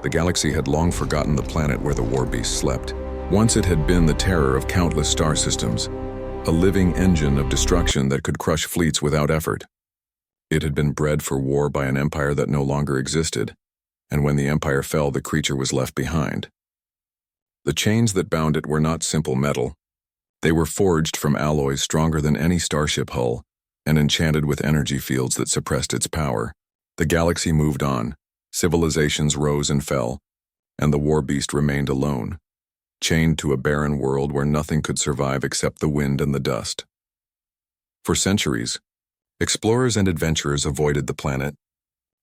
The galaxy had long forgotten the planet where the war beast slept. Once it had been the terror of countless star systems, a living engine of destruction that could crush fleets without effort. It had been bred for war by an empire that no longer existed, and when the empire fell, the creature was left behind. The chains that bound it were not simple metal. They were forged from alloys stronger than any starship hull, and enchanted with energy fields that suppressed its power. The galaxy moved on, civilizations rose and fell, and the war beast remained alone, chained to a barren world where nothing could survive except the wind and the dust. For centuries, explorers and adventurers avoided the planet.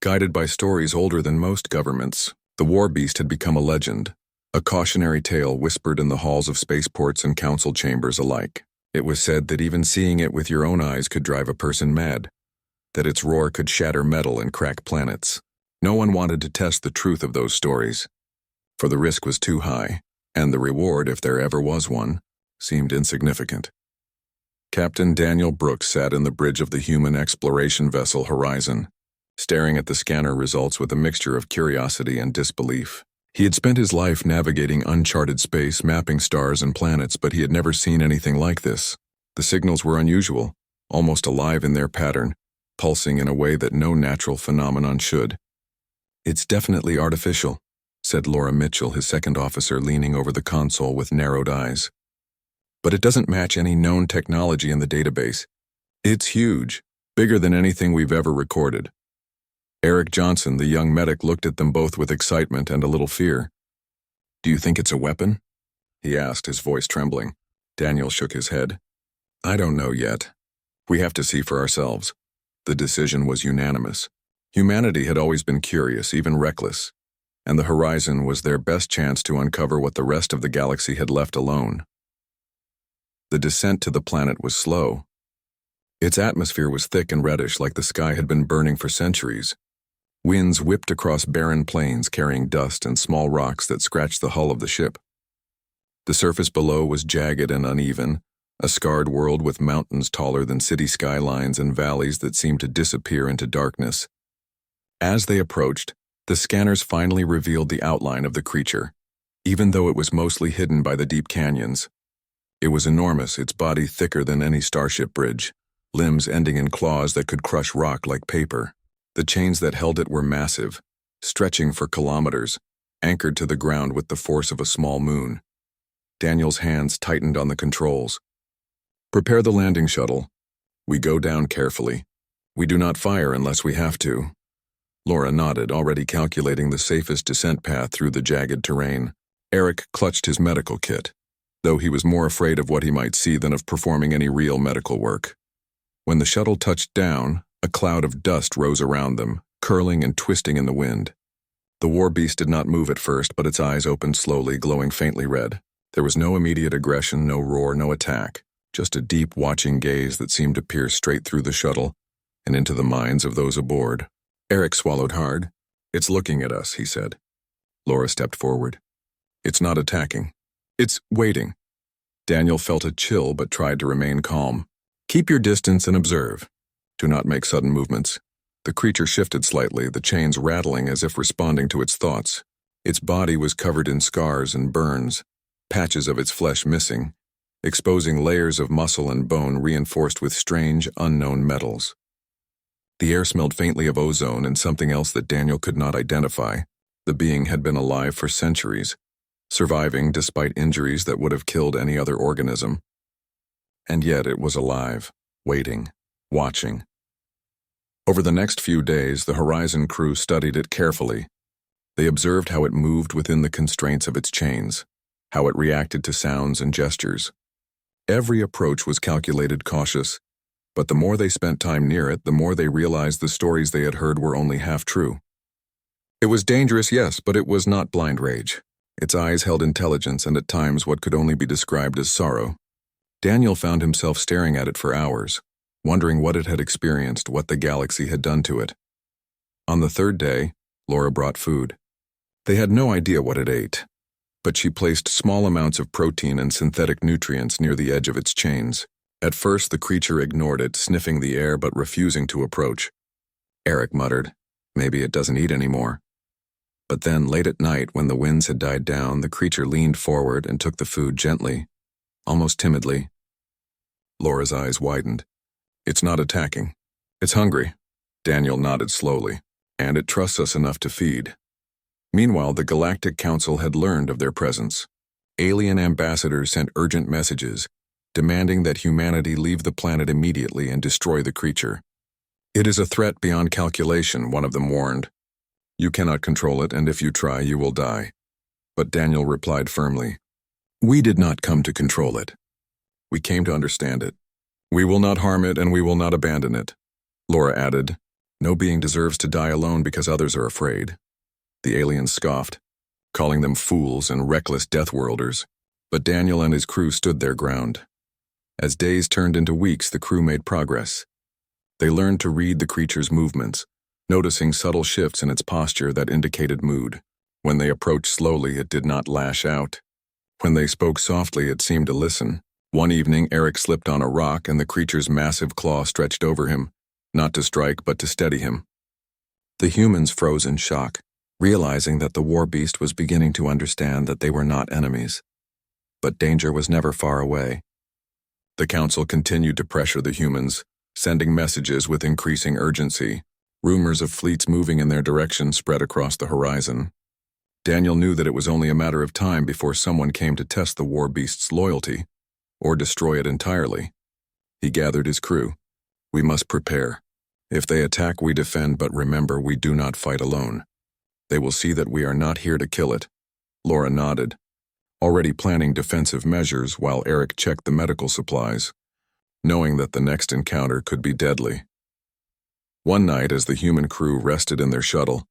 Guided by stories older than most governments, the war beast had become a legend, a cautionary tale whispered in the halls of spaceports and council chambers alike. It was said that even seeing it with your own eyes could drive a person mad, that its roar could shatter metal and crack planets. No one wanted to test the truth of those stories, for the risk was too high, and the reward, if there ever was one, seemed insignificant. Captain Daniel Brooks sat in the bridge of the human exploration vessel Horizon, staring at the scanner results with a mixture of curiosity and disbelief. He had spent his life navigating uncharted space, mapping stars and planets, but he had never seen anything like this. The signals were unusual, almost alive in their pattern, pulsing in a way that no natural phenomenon should. "It's definitely artificial," said Laura Mitchell, his second officer, leaning over the console with narrowed eyes. "But it doesn't match any known technology in the database. It's huge, bigger than anything we've ever recorded." Eric Johnson, the young medic, looked at them both with excitement and a little fear. "Do you think it's a weapon?" he asked, his voice trembling. Daniel shook his head. "I don't know yet. We have to see for ourselves." The decision was unanimous. Humanity had always been curious, even reckless, and the Horizon was their best chance to uncover what the rest of the galaxy had left alone. The descent to the planet was slow. Its atmosphere was thick and reddish, like the sky had been burning for centuries. Winds whipped across barren plains, carrying dust and small rocks that scratched the hull of the ship. The surface below was jagged and uneven, a scarred world with mountains taller than city skylines and valleys that seemed to disappear into darkness. As they approached, the scanners finally revealed the outline of the creature, even though it was mostly hidden by the deep canyons. It was enormous, its body thicker than any starship bridge, limbs ending in claws that could crush rock like paper. The chains that held it were massive, stretching for kilometers, anchored to the ground with the force of a small moon. Daniel's hands tightened on the controls. "Prepare the landing shuttle. We go down carefully. We do not fire unless we have to." Laura nodded, already calculating the safest descent path through the jagged terrain. Eric clutched his medical kit, though he was more afraid of what he might see than of performing any real medical work. When the shuttle touched down, a cloud of dust rose around them, curling and twisting in the wind. The war beast did not move at first, but its eyes opened slowly, glowing faintly red. There was no immediate aggression, no roar, no attack, just a deep, watching gaze that seemed to peer straight through the shuttle and into the minds of those aboard. Eric swallowed hard. "It's looking at us," he said. Laura stepped forward. "It's not attacking. It's waiting." Daniel felt a chill but tried to remain calm. "Keep your distance and observe. Do not make sudden movements." The creature shifted slightly, the chains rattling as if responding to its thoughts. Its body was covered in scars and burns, patches of its flesh missing, exposing layers of muscle and bone reinforced with strange, unknown metals. The air smelled faintly of ozone and something else that Daniel could not identify. The being had been alive for centuries, surviving despite injuries that would have killed any other organism. And yet it was alive, waiting, watching. Over the next few days, the Horizon crew studied it carefully. They observed how it moved within the constraints of its chains, how it reacted to sounds and gestures. Every approach was calculated, cautious, but the more they spent time near it, the more they realized the stories they had heard were only half true. It was dangerous, yes, but it was not blind rage. Its eyes held intelligence and at times what could only be described as sorrow. Daniel found himself staring at it for hours, wondering what it had experienced, what the galaxy had done to it. On the third day, Laura brought food. They had no idea what it ate, but she placed small amounts of protein and synthetic nutrients near the edge of its chains. At first, the creature ignored it, sniffing the air but refusing to approach. Eric muttered, "Maybe it doesn't eat anymore." But then, late at night, when the winds had died down, the creature leaned forward and took the food gently, almost timidly. Laura's eyes widened. It's not attacking. It's hungry. Daniel nodded slowly. And it trusts us enough to feed. Meanwhile, the Galactic Council had learned of their presence. Alien ambassadors sent urgent messages, demanding that humanity leave the planet immediately and destroy the creature. It is a threat beyond calculation, one of them warned. You cannot control it, and if you try, you will die. But Daniel replied firmly, We did not come to control it. We came to understand it. We will not harm it, and we will not abandon it. Laura added, No being deserves to die alone because others are afraid. The aliens scoffed, calling them fools and reckless death-worlders, but Daniel and his crew stood their ground. As days turned into weeks, the crew made progress. They learned to read the creature's movements, noticing subtle shifts in its posture that indicated mood. When they approached slowly, it did not lash out. When they spoke softly, it seemed to listen. One evening, Eric slipped on a rock and the creature's massive claw stretched over him, not to strike but to steady him. The humans froze in shock, realizing that the war beast was beginning to understand that they were not enemies. But danger was never far away. The council continued to pressure the humans, sending messages with increasing urgency. Rumors of fleets moving in their direction spread across the horizon. Daniel knew that it was only a matter of time before someone came to test the war beast's loyalty, or destroy it entirely. He gathered his crew. We must prepare. If they attack, we defend, but remember, we do not fight alone. They will see that we are not here to kill it. Laura nodded, already planning defensive measures while Eric checked the medical supplies, knowing that the next encounter could be deadly. One night, as the human crew rested in their shuttle,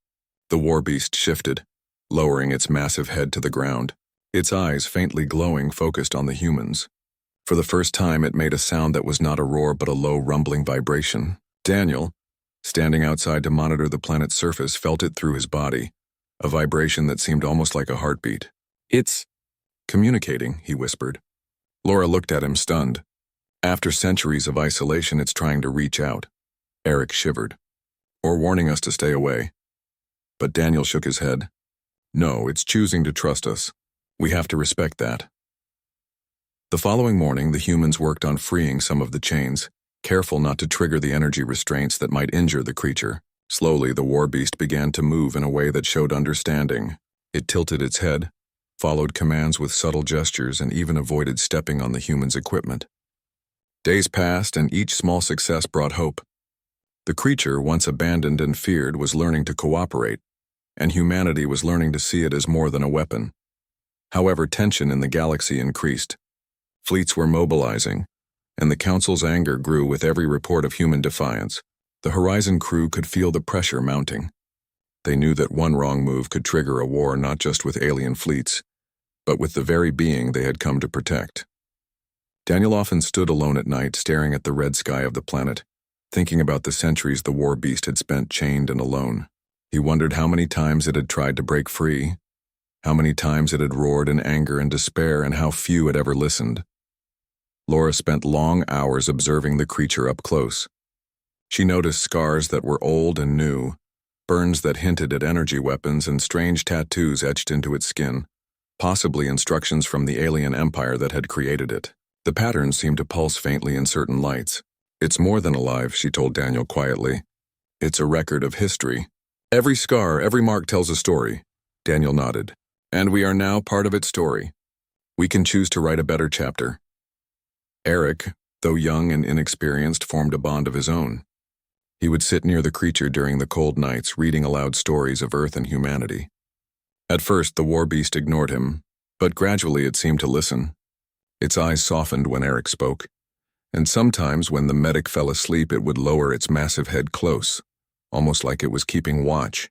the war beast shifted, lowering its massive head to the ground. Its eyes, faintly glowing, focused on the humans. For the first time, it made a sound that was not a roar but a low, rumbling vibration. Daniel, standing outside to monitor the planet's surface, felt it through his body, a vibration that seemed almost like a heartbeat. It's communicating, he whispered. Laura looked at him, stunned. After centuries of isolation, it's trying to reach out. Eric shivered. Or warning us to stay away. But Daniel shook his head. No, it's choosing to trust us. We have to respect that. The following morning, the humans worked on freeing some of the chains, careful not to trigger the energy restraints that might injure the creature. Slowly, the war beast began to move in a way that showed understanding. It tilted its head, followed commands with subtle gestures, and even avoided stepping on the humans' equipment. Days passed, and each small success brought hope. The creature, once abandoned and feared, was learning to cooperate, and humanity was learning to see it as more than a weapon. However, tension in the galaxy increased. Fleets were mobilizing, and the Council's anger grew with every report of human defiance. The Horizon crew could feel the pressure mounting. They knew that one wrong move could trigger a war not just with alien fleets, but with the very being they had come to protect. Daniel often stood alone at night, staring at the red sky of the planet, thinking about the centuries the war beast had spent chained and alone. He wondered how many times it had tried to break free, how many times it had roared in anger and despair, and how few had ever listened. Laura spent long hours observing the creature up close. She noticed scars that were old and new, burns that hinted at energy weapons, and strange tattoos etched into its skin, possibly instructions from the alien empire that had created it. The patterns seemed to pulse faintly in certain lights. It's more than alive, she told Daniel quietly. It's a record of history. Every scar, every mark tells a story. Daniel nodded. And we are now part of its story. We can choose to write a better chapter. Eric, though young and inexperienced, formed a bond of his own. He would sit near the creature during the cold nights, reading aloud stories of Earth and humanity. At first, the war beast ignored him, but gradually it seemed to listen. Its eyes softened when Eric spoke, and sometimes when the medic fell asleep, it would lower its massive head close, almost like it was keeping watch.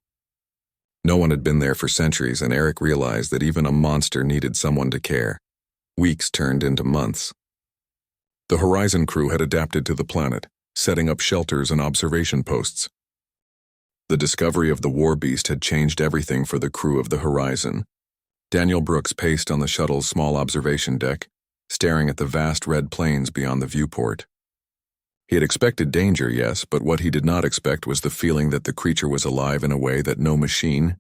No one had been there for centuries, and Eric realized that even a monster needed someone to care. Weeks turned into months. The Horizon crew had adapted to the planet, setting up shelters and observation posts. The discovery of the war beast had changed everything for the crew of the Horizon. Daniel Brooks paced on the shuttle's small observation deck, staring at the vast red plains beyond the viewport. He had expected danger, yes, but what he did not expect was the feeling that the creature was alive in a way that no machine,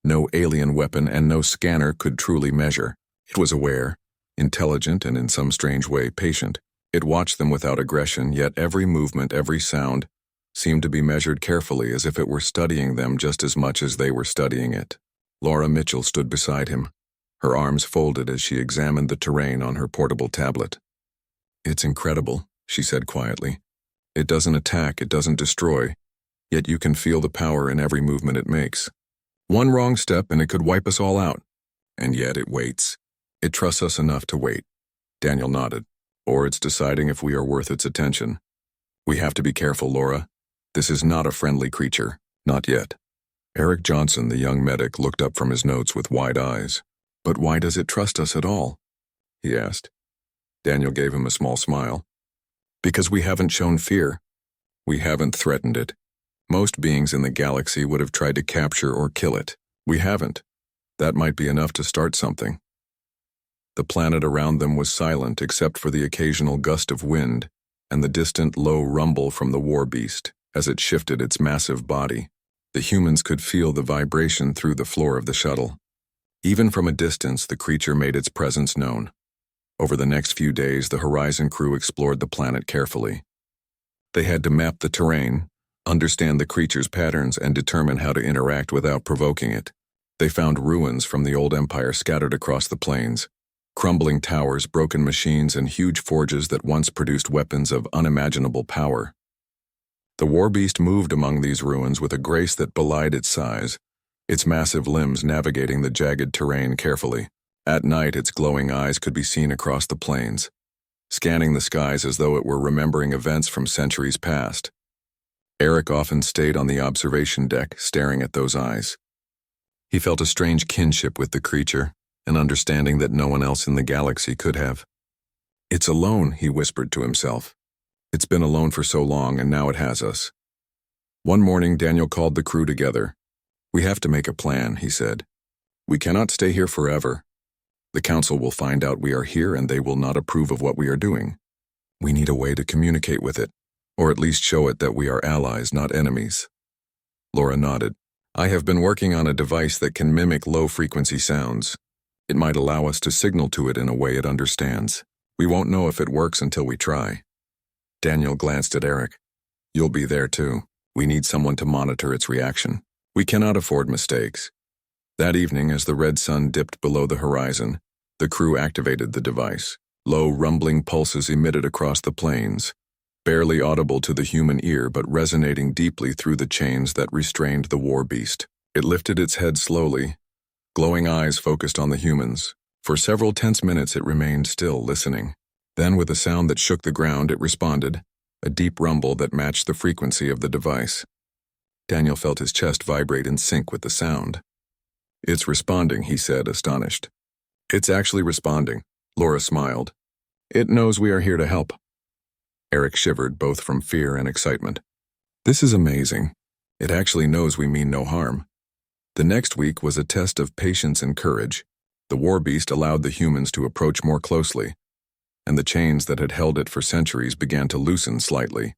No alien weapon and no scanner could truly measure. It was aware, intelligent, and in some strange way patient. It watched them without aggression, yet every movement, every sound, seemed to be measured carefully as if it were studying them just as much as they were studying it. Laura Mitchell stood beside him, her arms folded as she examined the terrain on her portable tablet. "It's incredible," she said quietly. "It doesn't attack, it doesn't destroy, yet you can feel the power in every movement it makes. One wrong step and it could wipe us all out. And yet it waits. It trusts us enough to wait." Daniel nodded. "Or it's deciding if we are worth its attention. We have to be careful, Laura. This is not a friendly creature. Not yet." Eric Johnson, the young medic, looked up from his notes with wide eyes. "But why does it trust us at all?" he asked. Daniel gave him a small smile. "Because we haven't shown fear. We haven't threatened it. Most beings in the galaxy would have tried to capture or kill it. We haven't. That might be enough to start something." The planet around them was silent except for the occasional gust of wind and the distant low rumble from the war beast as it shifted its massive body. The humans could feel the vibration through the floor of the shuttle. Even from a distance, the creature made its presence known. Over the next few days, the Horizon crew explored the planet carefully. They had to map the terrain, understand the creature's patterns, and determine how to interact without provoking it. They found ruins from the old empire scattered across the plains, crumbling towers, broken machines, and huge forges that once produced weapons of unimaginable power. The war beast moved among these ruins with a grace that belied its size, its massive limbs navigating the jagged terrain carefully. At night, its glowing eyes could be seen across the plains, scanning the skies as though it were remembering events from centuries past. Eric often stayed on the observation deck, staring at those eyes. He felt a strange kinship with the creature, an understanding that no one else in the galaxy could have. "It's alone," he whispered to himself. "It's been alone for so long, and now it has us." One morning, Daniel called the crew together. "We have to make a plan," he said. "We cannot stay here forever. The council will find out we are here and they will not approve of what we are doing. We need a way to communicate with it, or at least show it that we are allies, not enemies." Laura nodded. "I have been working on a device that can mimic low-frequency sounds. It might allow us to signal to it in a way it understands. We won't know if it works until we try." Daniel glanced at Eric. "You'll be there too. We need someone to monitor its reaction. We cannot afford mistakes." That evening, as the red sun dipped below the horizon, the crew activated the device. Low, rumbling pulses emitted across the plains, barely audible to the human ear but resonating deeply through the chains that restrained the war beast. It lifted its head slowly, glowing eyes focused on the humans. For several tense minutes it remained still, listening. Then, with a sound that shook the ground, it responded, a deep rumble that matched the frequency of the device. Daniel felt his chest vibrate in sync with the sound. "It's responding," he said, astonished. "It's actually responding," Laura smiled. "It knows we are here to help." Eric shivered, both from fear and excitement. "This is amazing. It actually knows we mean no harm." The next week was a test of patience and courage. The war beast allowed the humans to approach more closely, and the chains that had held it for centuries began to loosen slightly.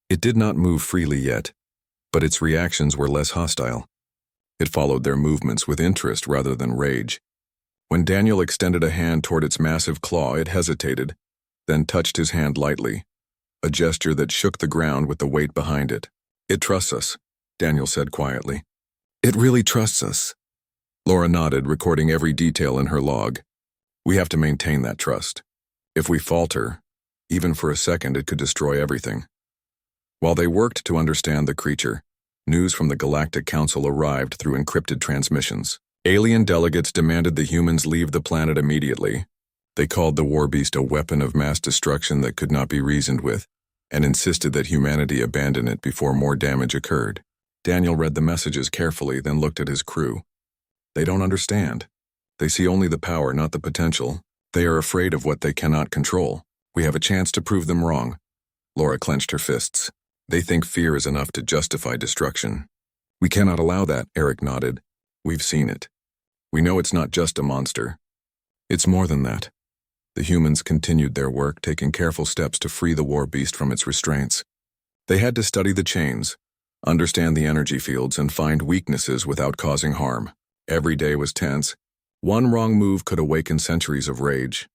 It did not move freely yet, but its reactions were less hostile. It followed their movements with interest rather than rage. When Daniel extended a hand toward its massive claw, it hesitated, then touched his hand lightly, a gesture that shook the ground with the weight behind it. "It trusts us," Daniel said quietly. "It really trusts us." Laura nodded, recording every detail in her log. "We have to maintain that trust. If we falter, even for a second, it could destroy everything." While they worked to understand the creature, news from the Galactic Council arrived through encrypted transmissions. Alien delegates demanded the humans leave the planet immediately. They called the war beast a weapon of mass destruction that could not be reasoned with, and insisted that humanity abandon it before more damage occurred. Daniel read the messages carefully, then looked at his crew. They don't understand. They see only the power, not the potential. They are afraid of what they cannot control. We have a chance to prove them wrong. Laura clenched her fists. They think fear is enough to justify destruction. We cannot allow that, Eric nodded. We've seen it. We know it's not just a monster. It's more than that. The humans continued their work, taking careful steps to free the war beast from its restraints. They had to study the chains, understand the energy fields, and find weaknesses without causing harm. Every day was tense. One wrong move could awaken centuries of rage.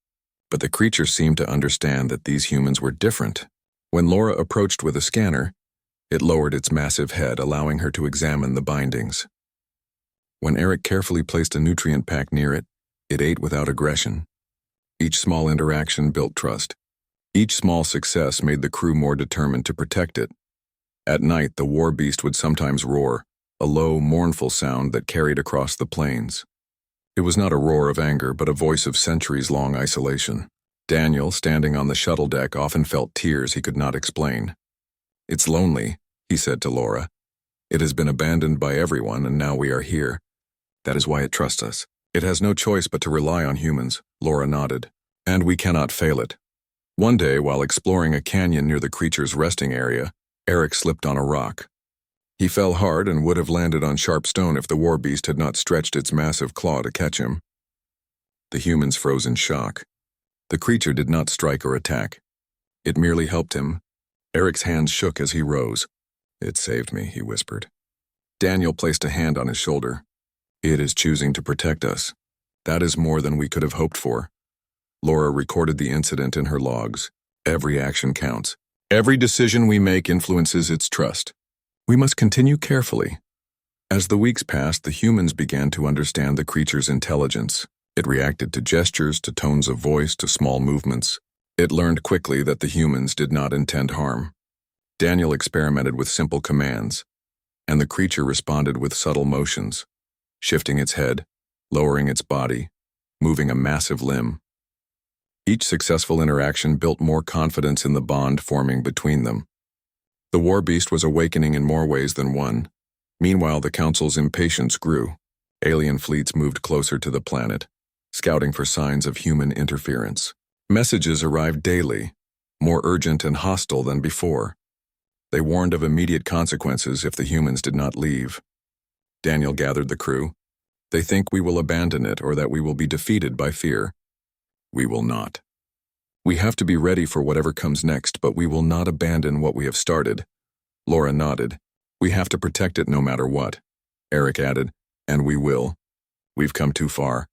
But the creature seemed to understand that these humans were different. When Laura approached with a scanner, it lowered its massive head, allowing her to examine the bindings. When Eric carefully placed a nutrient pack near it, it ate without aggression. Each small interaction built trust. Each small success made the crew more determined to protect it. At night, the war beast would sometimes roar, a low, mournful sound that carried across the plains. It was not a roar of anger, but a voice of centuries-long isolation. Daniel, standing on the shuttle deck, often felt tears he could not explain. "It's lonely," he said to Laura. "It has been abandoned by everyone, and now we are here. That is why it trusts us. It has no choice but to rely on humans," Laura nodded. "And we cannot fail it." One day, while exploring a canyon near the creature's resting area, Eric slipped on a rock. He fell hard and would have landed on sharp stone if the war beast had not stretched its massive claw to catch him. The humans froze in shock. The creature did not strike or attack. It merely helped him. Eric's hands shook as he rose. "It saved me," he whispered. Daniel placed a hand on his shoulder. "It is choosing to protect us. That is more than we could have hoped for." Laura recorded the incident in her logs. "Every action counts. Every decision we make influences its trust. We must continue carefully." As the weeks passed, the humans began to understand the creature's intelligence. It reacted to gestures, to tones of voice, to small movements. It learned quickly that the humans did not intend harm. Daniel experimented with simple commands, and the creature responded with subtle motions, shifting its head, lowering its body, moving a massive limb. Each successful interaction built more confidence in the bond forming between them. The war beast was awakening in more ways than one. Meanwhile, the Council's impatience grew. Alien fleets moved closer to the planet, scouting for signs of human interference. Messages arrived daily, more urgent and hostile than before. They warned of immediate consequences if the humans did not leave. Daniel gathered the crew. "They think we will abandon it or that we will be defeated by fear. We will not. We have to be ready for whatever comes next, but we will not abandon what we have started." Laura nodded. "We have to protect it no matter what." Eric added, "And we will. We've come too far."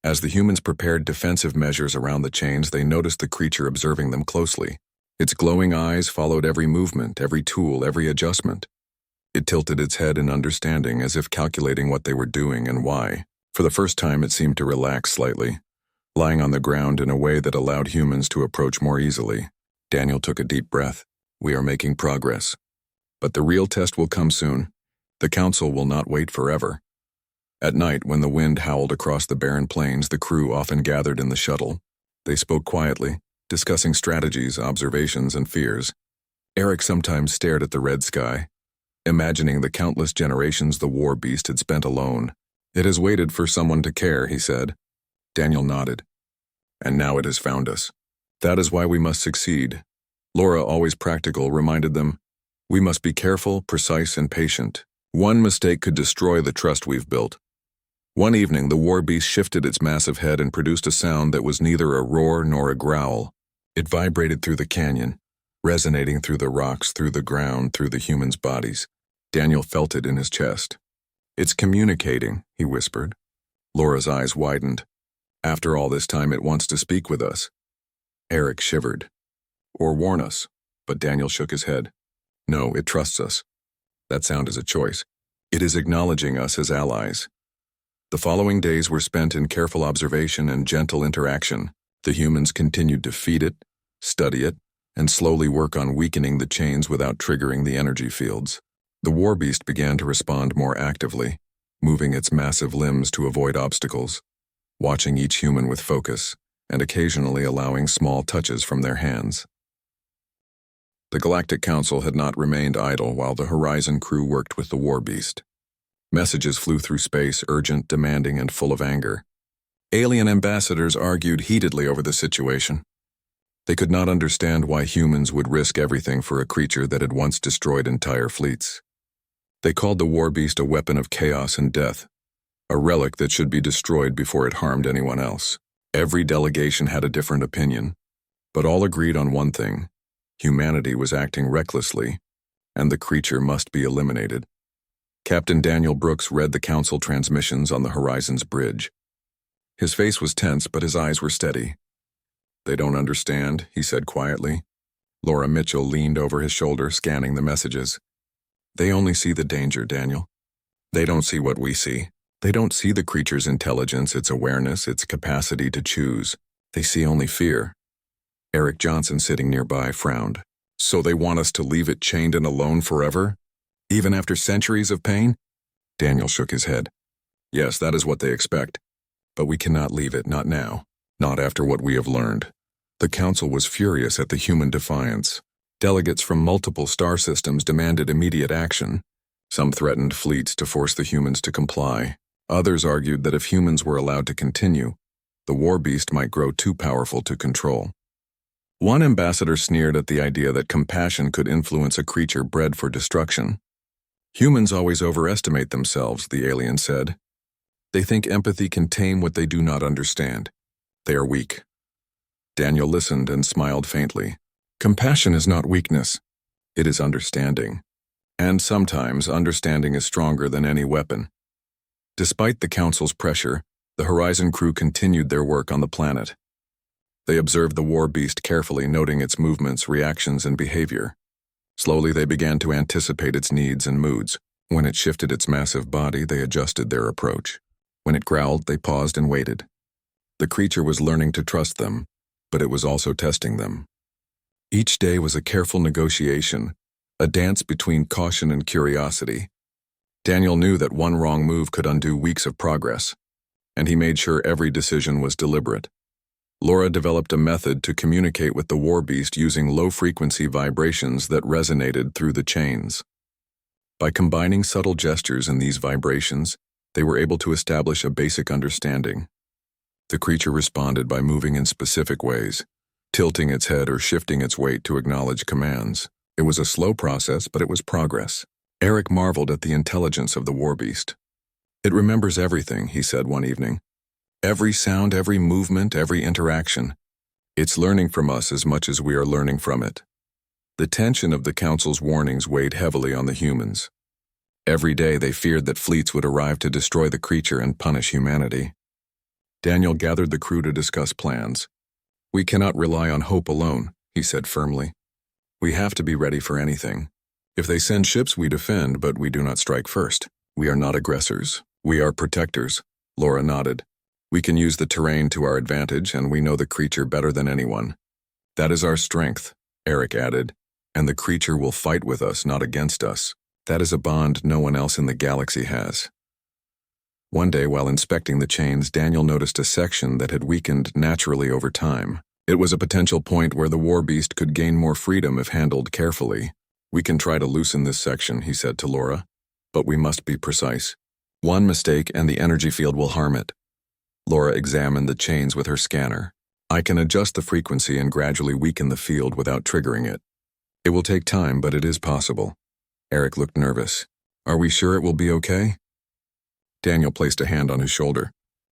As the humans prepared defensive measures around the chains, they noticed the creature observing them closely. Its glowing eyes followed every movement, every tool, every adjustment. It tilted its head in understanding, as if calculating what they were doing and why. For the first time, it seemed to relax slightly, lying on the ground in a way that allowed humans to approach more easily. Daniel took a deep breath. "We are making progress. But the real test will come soon. The Council will not wait forever." At night, when the wind howled across the barren plains, the crew often gathered in the shuttle. They spoke quietly, discussing strategies, observations, and fears. Eric sometimes stared at the red sky, imagining the countless generations the war beast had spent alone. "It has waited for someone to care," he said. Daniel nodded. "And now it has found us. That is why we must succeed." Laura, always practical, reminded them, "We must be careful, precise, and patient. One mistake could destroy the trust we've built." One evening, the war beast shifted its massive head and produced a sound that was neither a roar nor a growl. It vibrated through the canyon, resonating through the rocks, through the ground, through the humans' bodies. Daniel felt it in his chest. "It's communicating," he whispered. Laura's eyes widened. "After all this time, it wants to speak with us." Eric shivered. "Or warn us," but Daniel shook his head. "No, it trusts us. That sound is a choice. It is acknowledging us as allies." The following days were spent in careful observation and gentle interaction. The humans continued to feed it, study it, and slowly work on weakening the chains without triggering the energy fields. The war beast began to respond more actively, moving its massive limbs to avoid obstacles, watching each human with focus, and occasionally allowing small touches from their hands. The Galactic Council had not remained idle while the Horizon crew worked with the war beast. Messages flew through space, urgent, demanding, and full of anger. Alien ambassadors argued heatedly over the situation. They could not understand why humans would risk everything for a creature that had once destroyed entire fleets. They called the war beast a weapon of chaos and death, a relic that should be destroyed before it harmed anyone else. Every delegation had a different opinion, but all agreed on one thing: humanity was acting recklessly, and the creature must be eliminated. Captain Daniel Brooks read the council transmissions on the Horizon's bridge. His face was tense, but his eyes were steady. "They don't understand," he said quietly. Laura Mitchell leaned over his shoulder, scanning the messages. "They only see the danger, Daniel. They don't see what we see. They don't see the creature's intelligence, its awareness, its capacity to choose. They see only fear." Eric Johnson, sitting nearby, frowned. "So they want us to leave it chained and alone forever? Even after centuries of pain?" Daniel shook his head. "Yes, that is what they expect. But we cannot leave it, not now. Not after what we have learned." The council was furious at the human defiance. Delegates from multiple star systems demanded immediate action. Some threatened fleets to force the humans to comply. Others argued that if humans were allowed to continue, the war beast might grow too powerful to control. One ambassador sneered at the idea that compassion could influence a creature bred for destruction. "Humans always overestimate themselves," the alien said. "They think empathy can tame what they do not understand. They are weak." Daniel listened and smiled faintly. "Compassion is not weakness. It is understanding. And sometimes understanding is stronger than any weapon." Despite the council's pressure, the Horizon crew continued their work on the planet. They observed the war beast carefully, noting its movements, reactions, and behavior. Slowly they began to anticipate its needs and moods. When it shifted its massive body, they adjusted their approach. When it growled, they paused and waited. The creature was learning to trust them, but it was also testing them. Each day was a careful negotiation, a dance between caution and curiosity. Daniel knew that one wrong move could undo weeks of progress, and he made sure every decision was deliberate. Laura developed a method to communicate with the war beast using low-frequency vibrations that resonated through the chains. By combining subtle gestures in these vibrations, they were able to establish a basic understanding. The creature responded by moving in specific ways, tilting its head or shifting its weight to acknowledge commands. It was a slow process, but it was progress. Eric marveled at the intelligence of the war beast. "It remembers everything," he said one evening. "Every sound, every movement, every interaction. It's learning from us as much as we are learning from it." The tension of the council's warnings weighed heavily on the humans. Every day they feared that fleets would arrive to destroy the creature and punish humanity. Daniel gathered the crew to discuss plans. "We cannot rely on hope alone," he said firmly. "We have to be ready for anything. If they send ships, we defend, but we do not strike first. We are not aggressors. We are protectors." Laura nodded. "We can use the terrain to our advantage, and we know the creature better than anyone." "That is our strength," Eric added, "and the creature will fight with us, not against us. That is a bond no one else in the galaxy has." One day, while inspecting the chains, Daniel noticed a section that had weakened naturally over time. It was a potential point where the war beast could gain more freedom if handled carefully. "We can try to loosen this section," he said to Laura, "but we must be precise. One mistake and the energy field will harm it." Laura examined the chains with her scanner. "I can adjust the frequency and gradually weaken the field without triggering it. It will take time, but it is possible." Eric looked nervous. "Are we sure it will be okay?" Daniel placed a hand on his shoulder.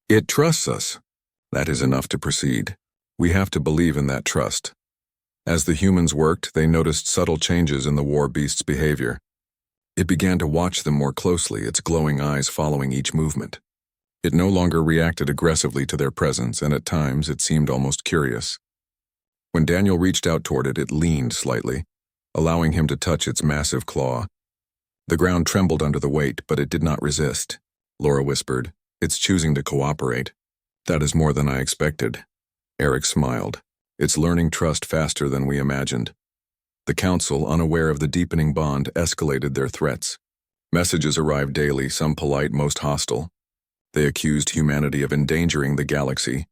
"It trusts us. That is enough to proceed. We have to believe in that trust." As the humans worked, they noticed subtle changes in the war beast's behavior. It began to watch them more closely, its glowing eyes following each movement. It no longer reacted aggressively to their presence, and at times it seemed almost curious. When Daniel reached out toward it, it leaned slightly, allowing him to touch its massive claw. The ground trembled under the weight, but it did not resist. Laura whispered, "It's choosing to cooperate." "That is more than I expected." Eric smiled. "It's learning trust faster than we imagined." The council, unaware of the deepening bond, escalated their threats. Messages arrived daily, some polite, most hostile. They accused humanity of endangering the galaxy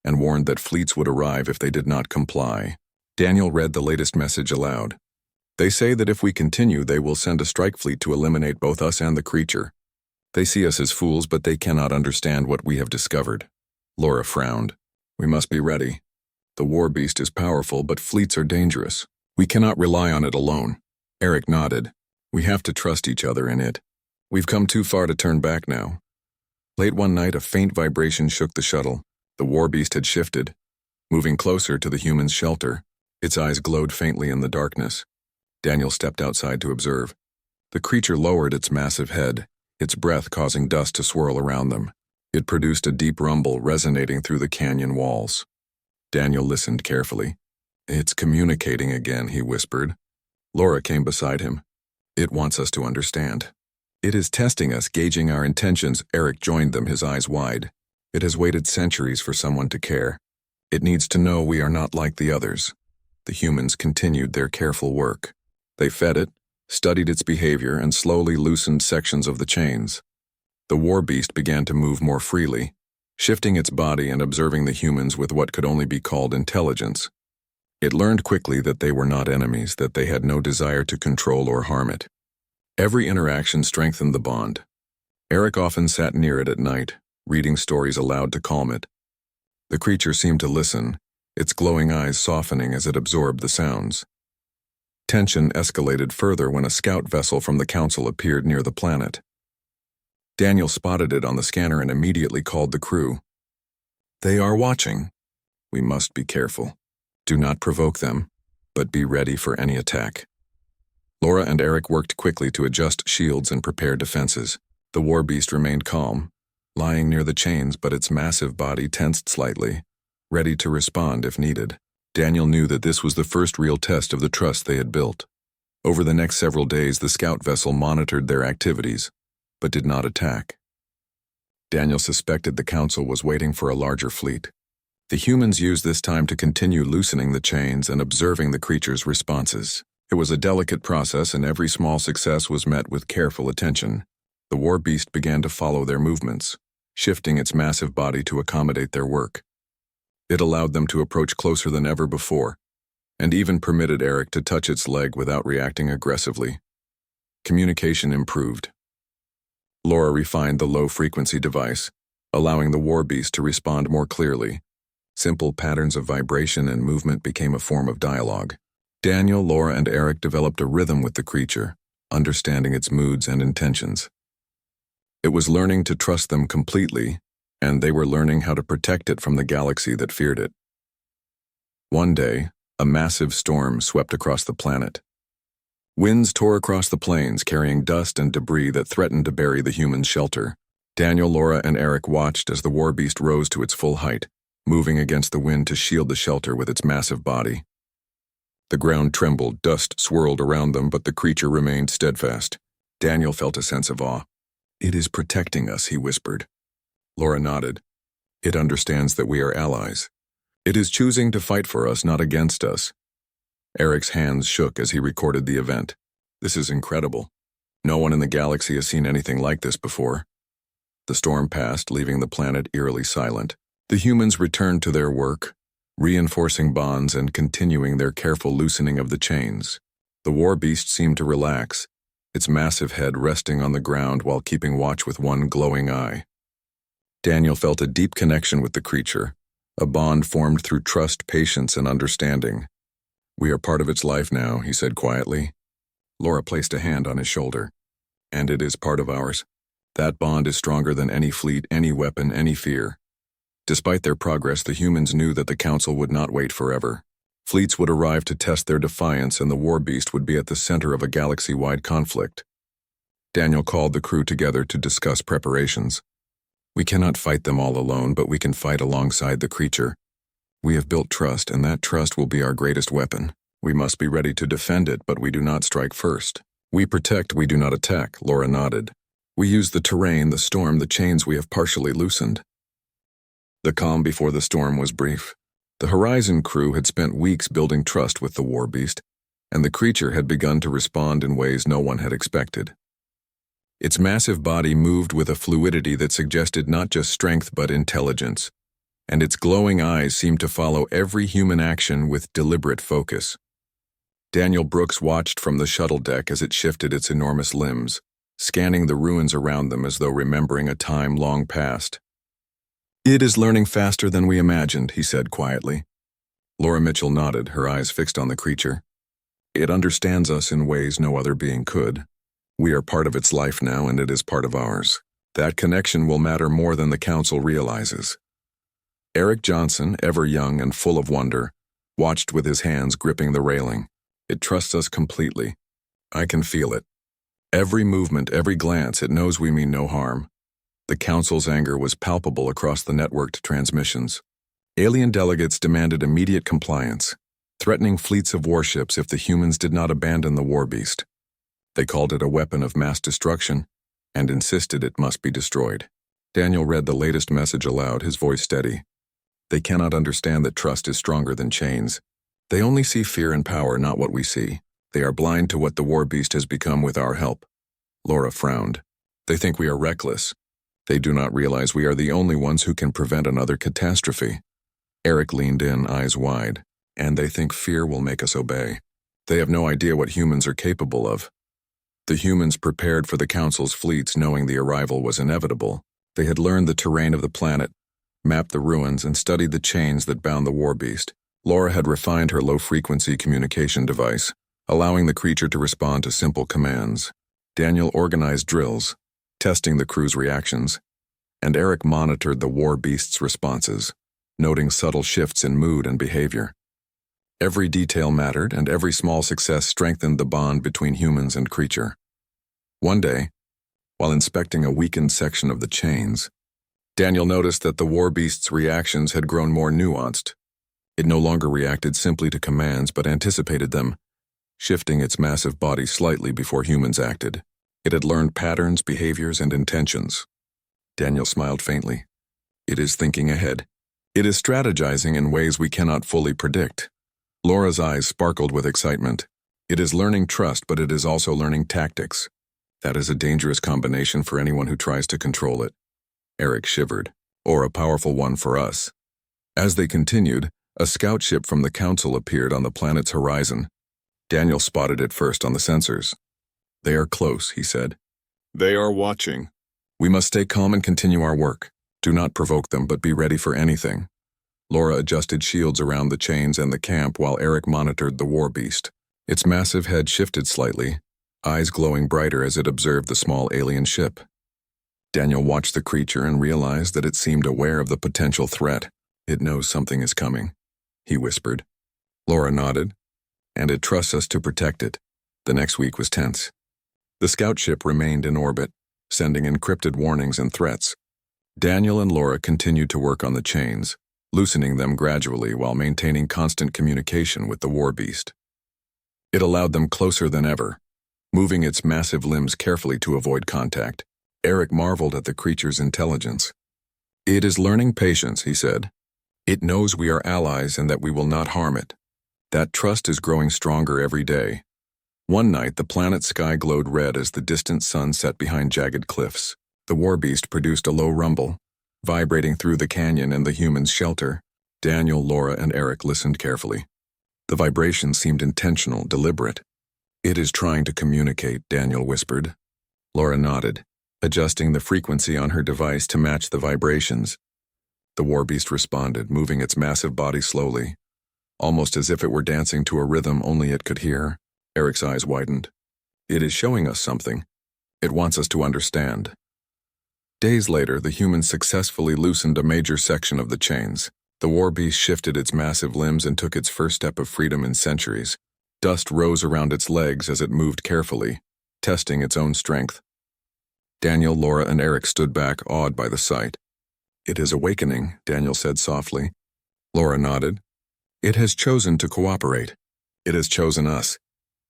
and warned that fleets would arrive if they did not comply. Daniel read the latest message aloud. "They say that if we continue, they will send a strike fleet to eliminate both us and the creature. They see us as fools, but they cannot understand what we have discovered." Laura frowned. "We must be ready. The war beast is powerful, but fleets are dangerous. We cannot rely on it alone." Eric nodded. "We have to trust each other in it. We've come too far to turn back now." Late one night, a faint vibration shook the shuttle. The war beast had shifted, moving closer to the human's shelter. Its eyes glowed faintly in the darkness. Daniel stepped outside to observe. The creature lowered its massive head, its breath causing dust to swirl around them. It produced a deep rumble resonating through the canyon walls. Daniel listened carefully. "It's communicating again," he whispered. Laura came beside him. "It wants us to understand. It is testing us, gauging our intentions." Eric joined them, his eyes wide. "It has waited centuries for someone to care. It needs to know we are not like the others." The humans continued their careful work. They fed it, studied its behavior, and slowly loosened sections of the chains. The war beast began to move more freely, shifting its body and observing the humans with what could only be called intelligence. It learned quickly that they were not enemies, that they had no desire to control or harm it. Every interaction strengthened the bond. Eric often sat near it at night, reading stories aloud to calm it. The creature seemed to listen, its glowing eyes softening as it absorbed the sounds. Tension escalated further when a scout vessel from the council appeared near the planet. Daniel spotted it on the scanner and immediately called the crew. "They are watching. We must be careful. Do not provoke them, but be ready for any attack." Laura and Eric worked quickly to adjust shields and prepare defenses. The war beast remained calm, lying near the chains, but its massive body tensed slightly, ready to respond if needed. Daniel knew that this was the first real test of the trust they had built. Over the next several days, the scout vessel monitored their activities, but did not attack. Daniel suspected the council was waiting for a larger fleet. The humans used this time to continue loosening the chains and observing the creature's responses. It was a delicate process, and every small success was met with careful attention. The war beast began to follow their movements, shifting its massive body to accommodate their work. It allowed them to approach closer than ever before, and even permitted Eric to touch its leg without reacting aggressively. Communication improved. Laura refined the low-frequency device, allowing the war beast to respond more clearly. Simple patterns of vibration and movement became a form of dialogue. Daniel, Laura, and Eric developed a rhythm with the creature, understanding its moods and intentions. It was learning to trust them completely, and they were learning how to protect it from the galaxy that feared it. One day, a massive storm swept across the planet. Winds tore across the plains, carrying dust and debris that threatened to bury the humans' shelter. Daniel, Laura, and Eric watched as the war beast rose to its full height, moving against the wind to shield the shelter with its massive body. The ground trembled, dust swirled around them, but the creature remained steadfast. Daniel felt a sense of awe. "It is protecting us," he whispered. Laura nodded. "It understands that we are allies. It is choosing to fight for us, not against us." Eric's hands shook as he recorded the event. "This is incredible. No one in the galaxy has seen anything like this before." The storm passed, leaving the planet eerily silent. The humans returned to their work, reinforcing bonds and continuing their careful loosening of the chains. The war beast seemed to relax, its massive head resting on the ground while keeping watch with one glowing eye. Daniel felt a deep connection with the creature, a bond formed through trust, patience, and understanding. "We are part of its life now," he said quietly. Laura placed a hand on his shoulder. "And it is part of ours. That bond is stronger than any fleet, any weapon, any fear." Despite their progress, the humans knew that the council would not wait forever. Fleets would arrive to test their defiance, and the war beast would be at the center of a galaxy-wide conflict. Daniel called the crew together to discuss preparations. "We cannot fight them all alone, but we can fight alongside the creature. We have built trust, and that trust will be our greatest weapon. We must be ready to defend it, but we do not strike first. We protect, we do not attack," Laura nodded. "We use the terrain, the storm, the chains we have partially loosened." The calm before the storm was brief. The Horizon crew had spent weeks building trust with the war beast, and the creature had begun to respond in ways no one had expected. Its massive body moved with a fluidity that suggested not just strength but intelligence, and its glowing eyes seemed to follow every human action with deliberate focus. Daniel Brooks watched from the shuttle deck as it shifted its enormous limbs, scanning the ruins around them as though remembering a time long past. "It is learning faster than we imagined," he said quietly. Laura Mitchell nodded, her eyes fixed on the creature. "It understands us in ways no other being could. We are part of its life now, and it is part of ours. That connection will matter more than the council realizes." Eric Johnson, ever young and full of wonder, watched with his hands gripping the railing. It trusts us completely. I can feel it. Every movement, every glance, it knows we mean no harm. The Council's anger was palpable across the networked transmissions. Alien delegates demanded immediate compliance, threatening fleets of warships if the humans did not abandon the war beast. They called it a weapon of mass destruction and insisted it must be destroyed. Daniel read the latest message aloud, his voice steady. They cannot understand that trust is stronger than chains. They only see fear and power, not what we see. They are blind to what the war beast has become with our help. Laura frowned. They think we are reckless. They do not realize we are the only ones who can prevent another catastrophe. Eric leaned in, eyes wide. And they think fear will make us obey. They have no idea what humans are capable of. The humans prepared for the Council's fleets knowing the arrival was inevitable. They had learned the terrain of the planet, mapped the ruins, and studied the chains that bound the war beast. Laura had refined her low-frequency communication device, allowing the creature to respond to simple commands. Daniel organized drills, testing the crew's reactions, and Eric monitored the war beast's responses, noting subtle shifts in mood and behavior. Every detail mattered, and every small success strengthened the bond between humans and creature. One day, while inspecting a weakened section of the chains, Daniel noticed that the war beast's reactions had grown more nuanced. It no longer reacted simply to commands but anticipated them, shifting its massive body slightly before humans acted. It had learned patterns, behaviors, and intentions. Daniel smiled faintly. It is thinking ahead. It is strategizing in ways we cannot fully predict. Laura's eyes sparkled with excitement. It is learning trust, but it is also learning tactics. That is a dangerous combination for anyone who tries to control it. Eric shivered. Or a powerful one for us. As they continued, a scout ship from the Council appeared on the planet's horizon. Daniel spotted it first on the sensors. They are close, he said. They are watching. We must stay calm and continue our work. Do not provoke them, but be ready for anything. Laura adjusted shields around the chains and the camp while Eric monitored the war beast. Its massive head shifted slightly, eyes glowing brighter as it observed the small alien ship. Daniel watched the creature and realized that it seemed aware of the potential threat. It knows something is coming, he whispered. Laura nodded. And it trusts us to protect it. The next week was tense. The scout ship remained in orbit, sending encrypted warnings and threats. Daniel and Laura continued to work on the chains, loosening them gradually while maintaining constant communication with the war beast. It allowed them closer than ever, moving its massive limbs carefully to avoid contact. Eric marveled at the creature's intelligence. It is learning patience, he said. It knows we are allies and that we will not harm it. That trust is growing stronger every day. One night, the planet's sky glowed red as the distant sun set behind jagged cliffs. The war beast produced a low rumble, vibrating through the canyon and the humans' shelter. Daniel, Laura, and Eric listened carefully. The vibration seemed intentional, deliberate. It is trying to communicate, Daniel whispered. Laura nodded, adjusting the frequency on her device to match the vibrations. The war beast responded, moving its massive body slowly, almost as if it were dancing to a rhythm only it could hear. Eric's eyes widened. It is showing us something. It wants us to understand. Days later, the humans successfully loosened a major section of the chains. The war beast shifted its massive limbs and took its first step of freedom in centuries. Dust rose around its legs as it moved carefully, testing its own strength. Daniel, Laura, and Eric stood back, awed by the sight. It is awakening, Daniel said softly. Laura nodded. It has chosen to cooperate. It has chosen us.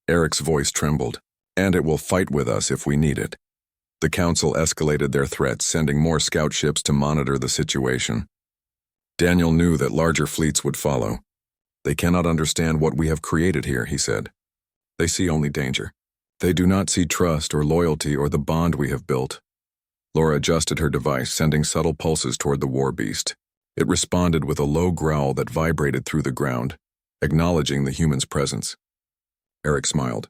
Eric's voice trembled. And it will fight with us if we need it. The Council escalated their threats, sending more scout ships to monitor the situation. Daniel knew that larger fleets would follow. They cannot understand what we have created here, he said. They see only danger. They do not see trust or loyalty or the bond we have built. Laura adjusted her device, sending subtle pulses toward the war beast. It responded with a low growl that vibrated through the ground, acknowledging the human's presence. Eric smiled.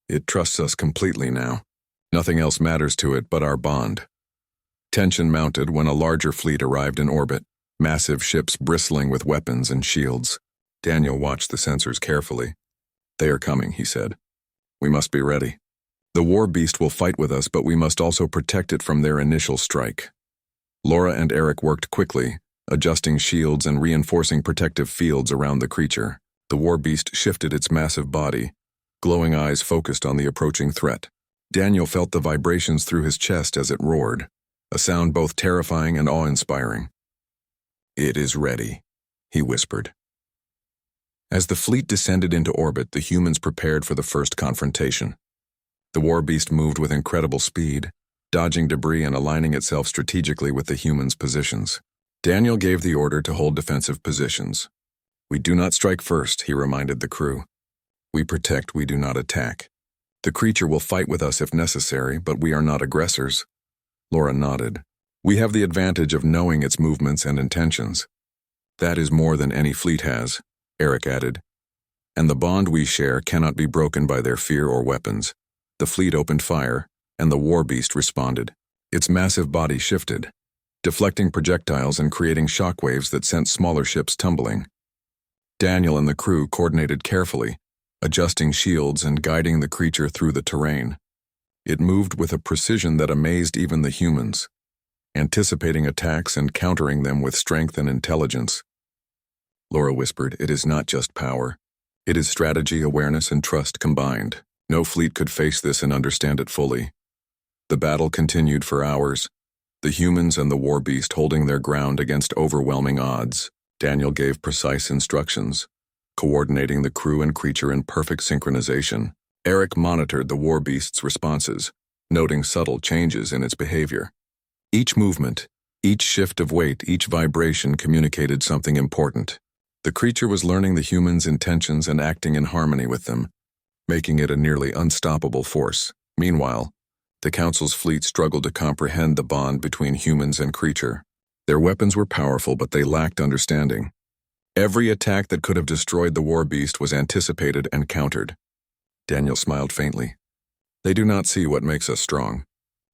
It trusts us completely now. Nothing else matters to it but our bond. Tension mounted when a larger fleet arrived in orbit, massive ships bristling with weapons and shields. Daniel watched the sensors carefully. They are coming, he said. We must be ready. The war beast will fight with us, but we must also protect it from their initial strike. Laura and Eric worked quickly, adjusting shields and reinforcing protective fields around the creature. The war beast shifted its massive body, glowing eyes focused on the approaching threat. Daniel felt the vibrations through his chest as it roared, a sound both terrifying and awe-inspiring. "It is ready," he whispered. As the fleet descended into orbit, the humans prepared for the first confrontation. The war beast moved with incredible speed, dodging debris and aligning itself strategically with the humans' positions. Daniel gave the order to hold defensive positions. "We do not strike first," he reminded the crew. "We protect, we do not attack. The creature will fight with us if necessary, but we are not aggressors." Laura nodded. "We have the advantage of knowing its movements and intentions." "That is more than any fleet has," Eric added. "And the bond we share cannot be broken by their fear or weapons." The fleet opened fire, and the war beast responded. Its massive body shifted, deflecting projectiles and creating shockwaves that sent smaller ships tumbling. Daniel and the crew coordinated carefully, adjusting shields and guiding the creature through the terrain. It moved with a precision that amazed even the humans, anticipating attacks and countering them with strength and intelligence. Laura whispered, "It is not just power. It is strategy, awareness, and trust combined. No fleet could face this and understand it fully." The battle continued for hours, the humans and the war beast holding their ground against overwhelming odds. Daniel gave precise instructions, coordinating the crew and creature in perfect synchronization. Eric monitored the war beast's responses, noting subtle changes in its behavior. Each movement, each shift of weight, each vibration communicated something important. The creature was learning the humans' intentions and acting in harmony with them, making it a nearly unstoppable force. Meanwhile, the Council's fleet struggled to comprehend the bond between humans and creature. Their weapons were powerful, but they lacked understanding. Every attack that could have destroyed the war beast was anticipated and countered. Daniel smiled faintly. "They do not see what makes us strong.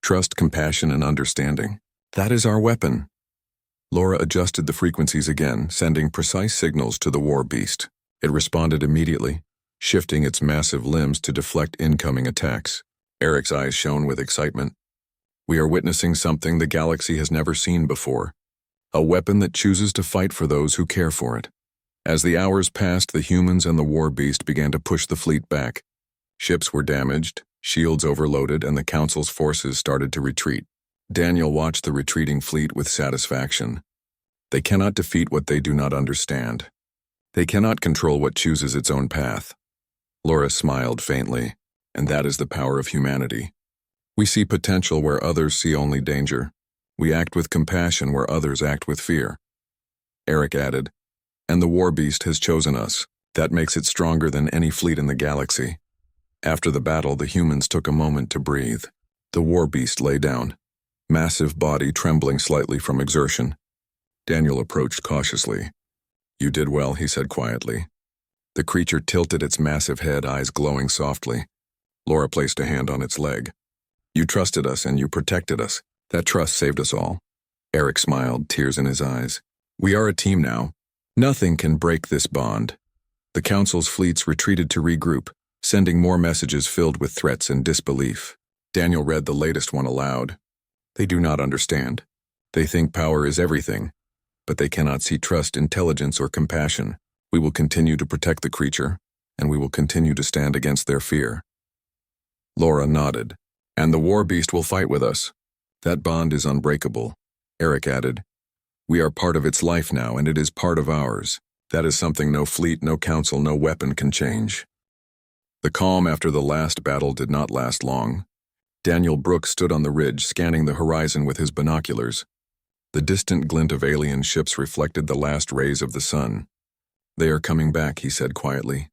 Trust, compassion, and understanding. That is our weapon." Laura adjusted the frequencies again, sending precise signals to the war beast. It responded immediately, shifting its massive limbs to deflect incoming attacks. Eric's eyes shone with excitement. "We are witnessing something the galaxy has never seen before. A weapon that chooses to fight for those who care for it." As the hours passed, the humans and the war beast began to push the fleet back. Ships were damaged, shields overloaded, and the Council's forces started to retreat. Daniel watched the retreating fleet with satisfaction. They cannot defeat what they do not understand. They cannot control what chooses its own path. Laura smiled faintly, and that is the power of humanity. We see potential where others see only danger. We act with compassion where others act with fear. Eric added, "And the war beast has chosen us. That makes it stronger than any fleet in the galaxy." After the battle, the humans took a moment to breathe. The war beast lay down, massive body trembling slightly from exertion. Daniel approached cautiously. "You did well," he said quietly. The creature tilted its massive head, eyes glowing softly. Laura placed a hand on its leg. "You trusted us and you protected us. That trust saved us all." Eric smiled, tears in his eyes. "We are a team now. Nothing can break this bond." The Council's fleets retreated to regroup, sending more messages filled with threats and disbelief. Daniel read the latest one aloud. "They do not understand. They think power is everything, but they cannot see trust, intelligence, or compassion. We will continue to protect the creature, and we will continue to stand against their fear." Laura nodded. "And the war beast will fight with us. That bond is unbreakable." Eric added, "We are part of its life now, and it is part of ours. That is something no fleet, no council, no weapon can change." The calm after the last battle did not last long. Daniel Brooks stood on the ridge, scanning the horizon with his binoculars. The distant glint of alien ships reflected the last rays of the sun. "They are coming back," he said quietly.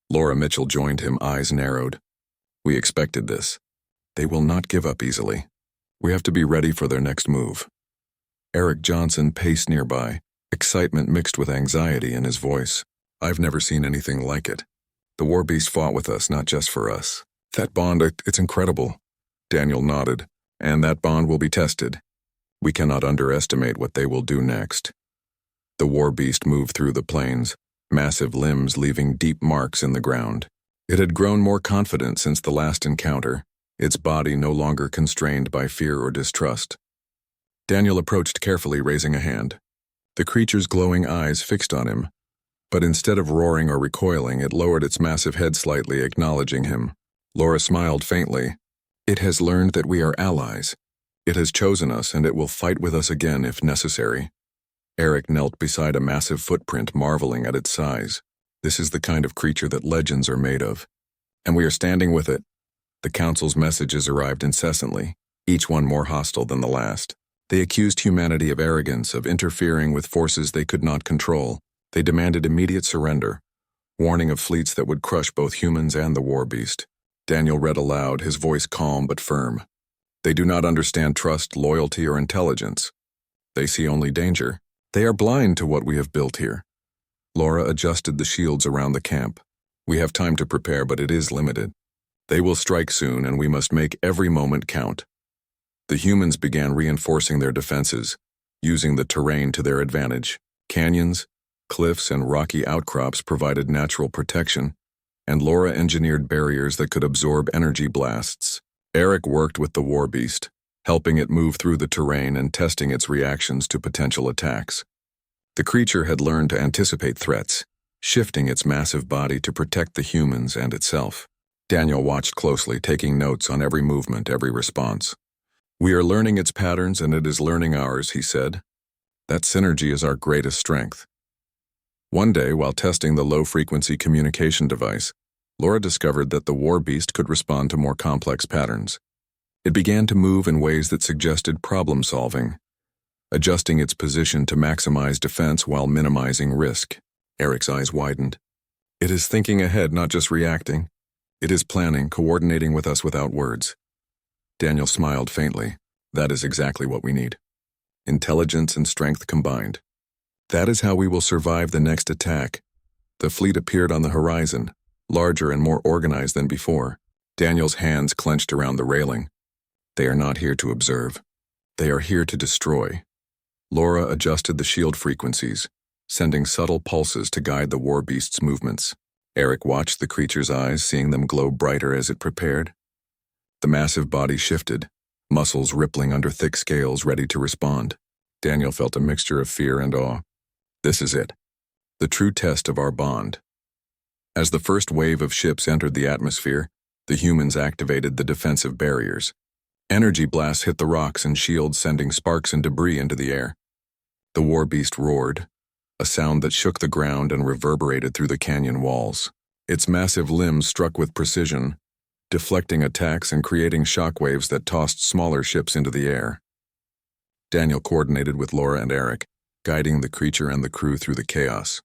Laura Mitchell joined him, eyes narrowed. "We expected this. They will not give up easily. We have to be ready for their next move." Eric Johnson paced nearby, excitement mixed with anxiety in his voice. "I've never seen anything like it. The war beast fought with us, not just for us. That bond, it's incredible." Daniel nodded. "And that bond will be tested. We cannot underestimate what they will do next." The war beast moved through the plains, massive limbs leaving deep marks in the ground. It had grown more confident since the last encounter, its body no longer constrained by fear or distrust. Daniel approached carefully, raising a hand. The creature's glowing eyes fixed on him, But instead of roaring or recoiling, it lowered its massive head slightly, acknowledging him. Laura smiled faintly. It has learned that we are allies. It has chosen us, and it will fight with us again if necessary. Eric knelt beside a massive footprint, marveling at its size. This is the kind of creature that legends are made of. And we are standing with it. The Council's messages arrived incessantly, each one more hostile than the last. They accused humanity of arrogance, of interfering with forces they could not control. They demanded immediate surrender, warning of fleets that would crush both humans and the war beast. Daniel read aloud, his voice calm but firm. They do not understand trust, loyalty, or intelligence. They see only danger. They are blind to what we have built here. Laura adjusted the shields around the camp. We have time to prepare, but it is limited. They will strike soon, and we must make every moment count. The humans began reinforcing their defenses, using the terrain to their advantage. Canyons, cliffs, and rocky outcrops provided natural protection, and Laura engineered barriers that could absorb energy blasts. Eric worked with the war beast, helping it move through the terrain and testing its reactions to potential attacks. The creature had learned to anticipate threats, shifting its massive body to protect the humans and itself. Daniel watched closely, taking notes on every movement, every response. We are learning its patterns, and it is learning ours, he said. That synergy is our greatest strength. One day, while testing the low-frequency communication device, Laura discovered that the war beast could respond to more complex patterns. It began to move in ways that suggested problem-solving, adjusting its position to maximize defense while minimizing risk. Eric's eyes widened. It is thinking ahead, not just reacting. It is planning, coordinating with us without words. Daniel smiled faintly. That is exactly what we need. Intelligence and strength combined. That is how we will survive the next attack. The fleet appeared on the horizon, larger and more organized than before. Daniel's hands clenched around the railing. They are not here to observe. They are here to destroy. Laura adjusted the shield frequencies, sending subtle pulses to guide the war beast's movements. Eric watched the creature's eyes, seeing them glow brighter as it prepared. The massive body shifted, muscles rippling under thick scales ready to respond. Daniel felt a mixture of fear and awe. This is it. The true test of our bond. As the first wave of ships entered the atmosphere, the humans activated the defensive barriers. Energy blasts hit the rocks and shields, sending sparks and debris into the air. The war beast roared, a sound that shook the ground and reverberated through the canyon walls. Its massive limbs struck with precision, deflecting attacks and creating shockwaves that tossed smaller ships into the air. Daniel coordinated with Laura and Eric, guiding the creature and the crew through the chaos.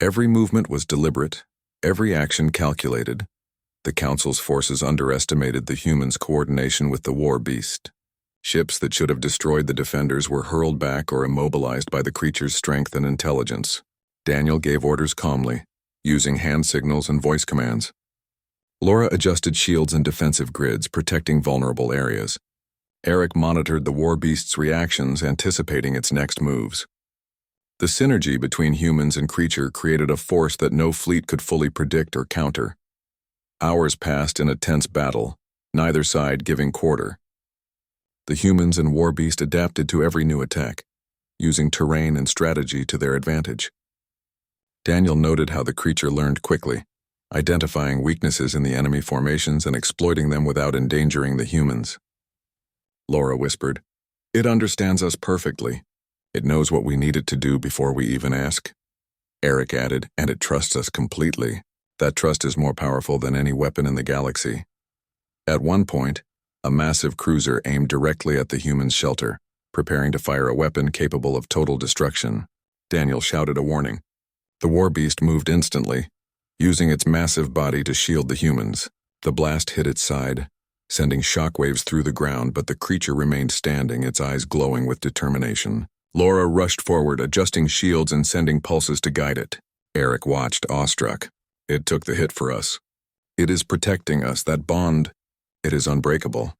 Every movement was deliberate, every action calculated. The Council's forces underestimated the humans' coordination with the war beast. Ships that should have destroyed the defenders were hurled back or immobilized by the creature's strength and intelligence. Daniel gave orders calmly, using hand signals and voice commands. Laura adjusted shields and defensive grids, protecting vulnerable areas. Eric monitored the war beast's reactions, anticipating its next moves. The synergy between humans and creature created a force that no fleet could fully predict or counter. Hours passed in a tense battle, neither side giving quarter. The humans and war beast adapted to every new attack, using terrain and strategy to their advantage. Daniel noted how the creature learned quickly, identifying weaknesses in the enemy formations and exploiting them without endangering the humans. Laura whispered, "It understands us perfectly. It knows what we need it to do before we even ask." Eric added, "And it trusts us completely. That trust is more powerful than any weapon in the galaxy." At one point, a massive cruiser aimed directly at the human's shelter, preparing to fire a weapon capable of total destruction. Daniel shouted a warning. The war beast moved instantly, using its massive body to shield the humans. The blast hit its side, sending shockwaves through the ground, but the creature remained standing, its eyes glowing with determination. Laura rushed forward, adjusting shields and sending pulses to guide it. Eric watched, awestruck. It took the hit for us. It is protecting us, that bond. It is unbreakable.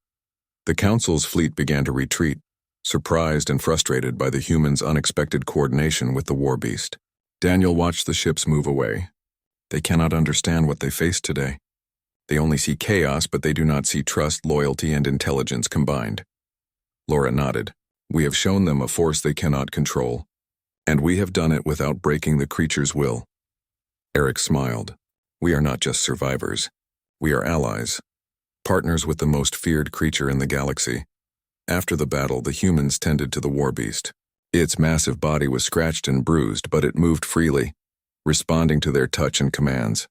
The Council's fleet began to retreat, surprised and frustrated by the humans' unexpected coordination with the war beast. Daniel watched the ships move away. They cannot understand what they face today. They only see chaos, but they do not see trust, loyalty, and intelligence combined. Laura nodded. We have shown them a force they cannot control. And we have done it without breaking the creature's will. Eric smiled. We are not just survivors. We are allies. Partners with the most feared creature in the galaxy. After the battle, the humans tended to the war beast. Its massive body was scratched and bruised, but it moved freely, responding to their touch and commands.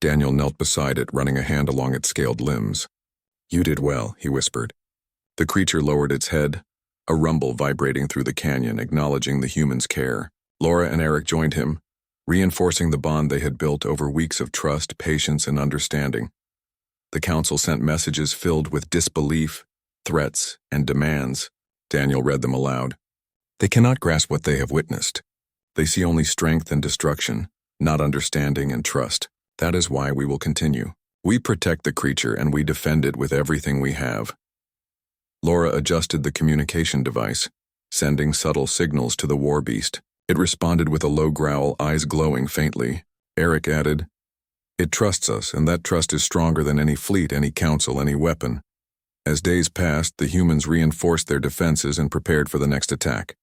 Daniel knelt beside it, running a hand along its scaled limbs. You did well, he whispered. The creature lowered its head, a rumble vibrating through the canyon, acknowledging the human's care. Laura and Eric joined him, reinforcing the bond they had built over weeks of trust, patience, and understanding. The council sent messages filled with disbelief, threats, and demands. Daniel read them aloud. They cannot grasp what they have witnessed. They see only strength and destruction, not understanding and trust. That is why we will continue. We protect the creature and we defend it with everything we have. Laura adjusted the communication device, sending subtle signals to the war beast. It responded with a low growl, eyes glowing faintly. Eric added, It trusts us, and that trust is stronger than any fleet, any council, any weapon. As days passed, the humans reinforced their defenses and prepared for the next attack.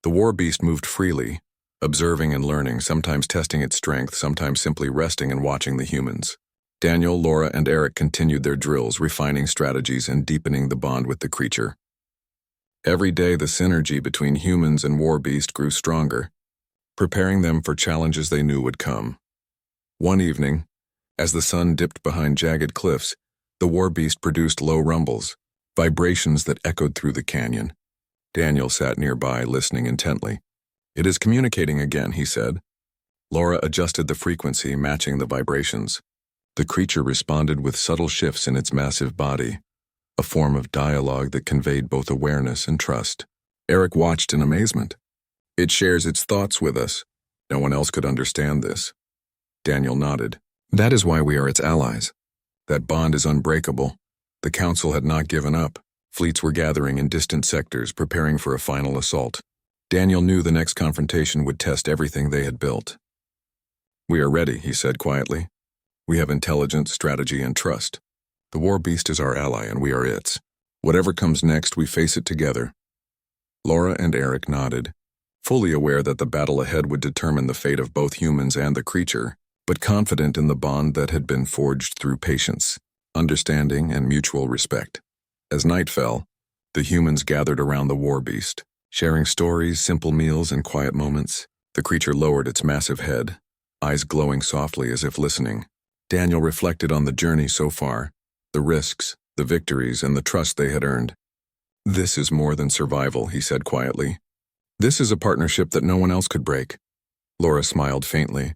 The war beast moved freely, observing and learning, sometimes testing its strength, sometimes simply resting and watching the humans. Daniel, Laura, and Eric continued their drills, refining strategies and deepening the bond with the creature. Every day, the synergy between humans and war beast grew stronger, preparing them for challenges they knew would come. One evening, as the sun dipped behind jagged cliffs, the war beast produced low rumbles, vibrations that echoed through the canyon. Daniel sat nearby, listening intently. It is communicating again, he said. Laura adjusted the frequency, matching the vibrations. The creature responded with subtle shifts in its massive body, a form of dialogue that conveyed both awareness and trust. Eric watched in amazement. It shares its thoughts with us. No one else could understand this. Daniel nodded. That is why we are its allies. That bond is unbreakable. The council had not given up. Fleets were gathering in distant sectors, preparing for a final assault. Daniel knew the next confrontation would test everything they had built. We are ready, he said quietly. We have intelligence, strategy, and trust. The war beast is our ally, and we are its. Whatever comes next, we face it together. Laura and Eric nodded, fully aware that the battle ahead would determine the fate of both humans and the creature, but confident in the bond that had been forged through patience, understanding, and mutual respect. As night fell, the humans gathered around the war beast, sharing stories, simple meals, and quiet moments. The creature lowered its massive head, eyes glowing softly as if listening. Daniel reflected on the journey so far, the risks, the victories, and the trust they had earned. This is more than survival, he said quietly. This is a partnership that no one else could break. Laura smiled faintly.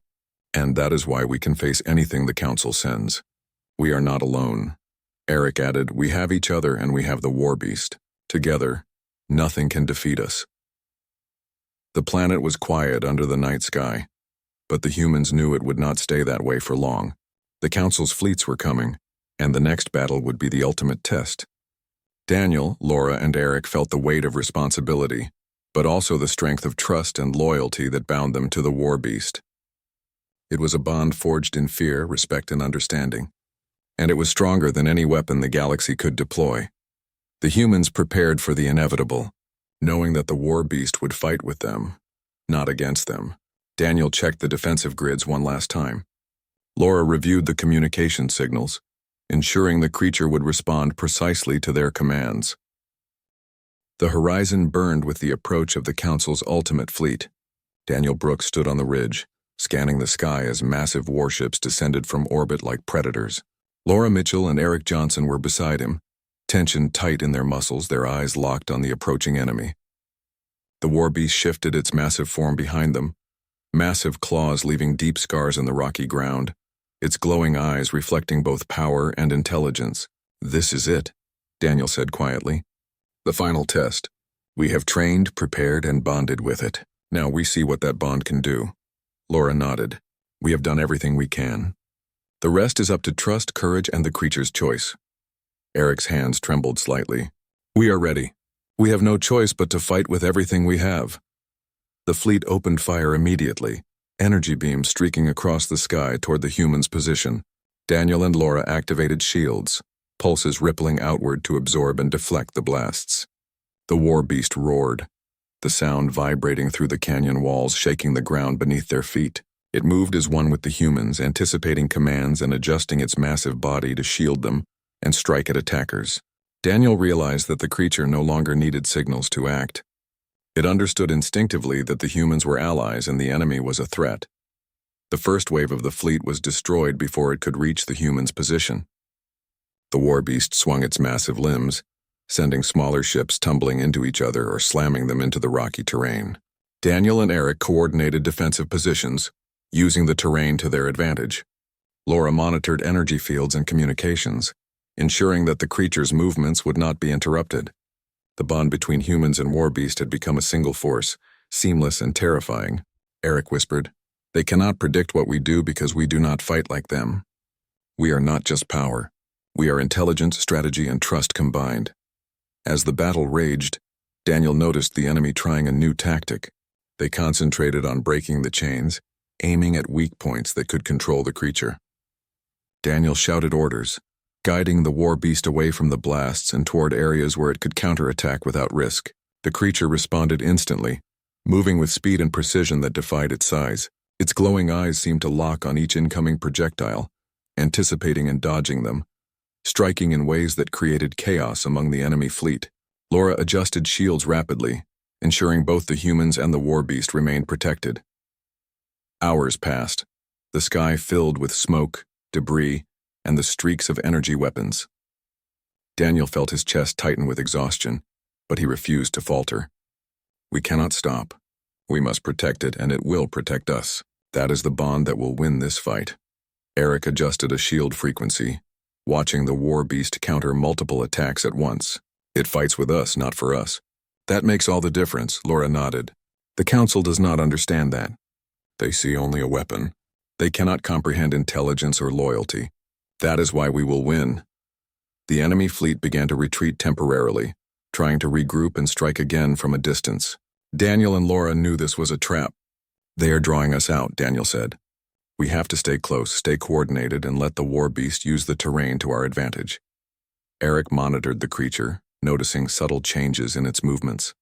And that is why we can face anything the council sends. We are not alone. Eric added, we have each other and we have the war beast. Together, nothing can defeat us. The planet was quiet under the night sky, but the humans knew it would not stay that way for long. The council's fleets were coming, and the next battle would be the ultimate test. Daniel, Laura, and Eric felt the weight of responsibility, but also the strength of trust and loyalty that bound them to the war beast. It was a bond forged in fear, respect, and understanding, and it was stronger than any weapon the galaxy could deploy. The humans prepared for the inevitable, knowing that the war beast would fight with them, not against them. Daniel checked the defensive grids one last time. Laura reviewed the communication signals, ensuring the creature would respond precisely to their commands. The horizon burned with the approach of the council's ultimate fleet. Daniel Brooks stood on the ridge, scanning the sky as massive warships descended from orbit like predators. Laura Mitchell and Eric Johnson were beside him, tension tight in their muscles, their eyes locked on the approaching enemy. The war beast shifted its massive form behind them, massive claws leaving deep scars in the rocky ground, its glowing eyes reflecting both power and intelligence. This is it, Daniel said quietly. The final test. We have trained, prepared, and bonded with it. Now we see what that bond can do. Laura nodded. We have done everything we can. The rest is up to trust, courage, and the creature's choice. Eric's hands trembled slightly. We are ready. We have no choice but to fight with everything we have. The fleet opened fire immediately, energy beams streaking across the sky toward the humans' position. Daniel and Laura activated shields, pulses rippling outward to absorb and deflect the blasts. The war beast roared. the sound vibrating through the canyon walls, shaking the ground beneath their feet. It moved as one with the humans, anticipating commands and adjusting its massive body to shield them and strike at attackers. Daniel realized that the creature no longer needed signals to act. It understood instinctively that the humans were allies and the enemy was a threat. The first wave of the fleet was destroyed before it could reach the humans' position. The war beast swung its massive limbs, sending smaller ships tumbling into each other or slamming them into the rocky terrain. Daniel and Eric coordinated defensive positions, using the terrain to their advantage. Laura monitored energy fields and communications, ensuring that the creature's movements would not be interrupted. The bond between humans and war beast had become a single force, seamless and terrifying. Eric whispered, "They cannot predict what we do because we do not fight like them. We are not just power. We are intelligence, strategy, and trust combined." As the battle raged, Daniel noticed the enemy trying a new tactic. They concentrated on breaking the chains, aiming at weak points that could control the creature. Daniel shouted orders, guiding the war beast away from the blasts and toward areas where it could counterattack without risk. The creature responded instantly, moving with speed and precision that defied its size. Its glowing eyes seemed to lock on each incoming projectile, anticipating and dodging them, striking in ways that created chaos among the enemy fleet. Laura adjusted shields rapidly, ensuring both the humans and the war beast remained protected. Hours passed, the sky filled with smoke, debris, and the streaks of energy weapons. Daniel felt his chest tighten with exhaustion, but he refused to falter. "We cannot stop. We must protect it, and it will protect us. That is the bond that will win this fight." Eric adjusted a shield frequency, watching the war beast counter multiple attacks at once. "It fights with us, not for us." "That makes all the difference," Laura nodded. "The Council does not understand that. They see only a weapon. They cannot comprehend intelligence or loyalty. That is why we will win." The enemy fleet began to retreat temporarily, trying to regroup and strike again from a distance. Daniel and Laura knew this was a trap. "They are drawing us out," Daniel said. "We have to stay close, stay coordinated, and let the war beast use the terrain to our advantage." Eric monitored the creature, noticing subtle changes in its movements.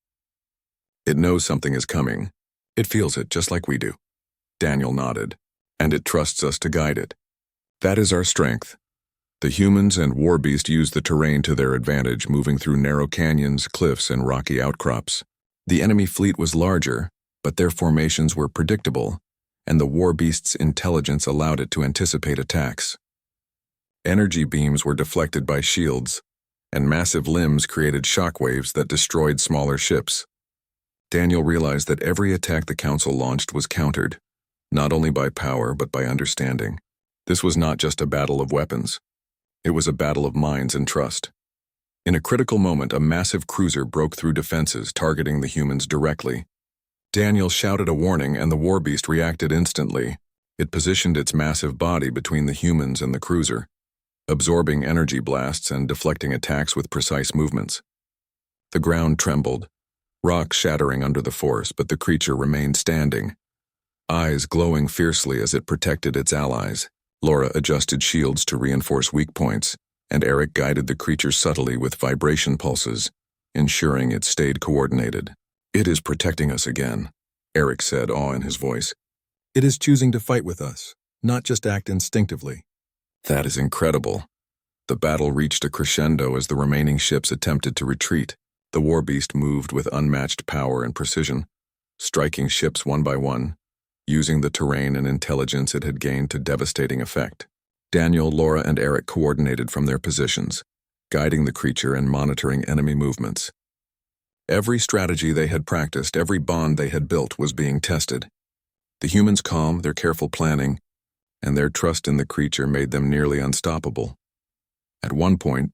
"It knows something is coming. It feels it just like we do." Daniel nodded. "And it trusts us to guide it. That is our strength." The humans and war beast used the terrain to their advantage, moving through narrow canyons, cliffs, and rocky outcrops. The enemy fleet was larger, but their formations were predictable, and the war beast's intelligence allowed it to anticipate attacks. Energy beams were deflected by shields, and massive limbs created shockwaves that destroyed smaller ships. Daniel realized that every attack the Council launched was countered, not only by power but by understanding. This was not just a battle of weapons. It was a battle of minds and trust. In a critical moment, a massive cruiser broke through defenses, targeting the humans directly. Daniel shouted a warning, and the war beast reacted instantly. It positioned its massive body between the humans and the cruiser, absorbing energy blasts and deflecting attacks with precise movements. The ground trembled, rocks shattering under the force, but the creature remained standing, eyes glowing fiercely as it protected its allies. Laura adjusted shields to reinforce weak points, and Eric guided the creature subtly with vibration pulses, ensuring it stayed coordinated. "It is protecting us again," Eric said, awe in his voice. "It is choosing to fight with us, not just act instinctively." "That is incredible." The battle reached a crescendo as the remaining ships attempted to retreat. The war beast moved with unmatched power and precision, striking ships one by one, using the terrain and intelligence it had gained to devastating effect. Daniel, Laura, and Eric coordinated from their positions, guiding the creature and monitoring enemy movements. Every strategy they had practiced, every bond they had built was being tested. The humans' calm, their careful planning, and their trust in the creature made them nearly unstoppable. At one point,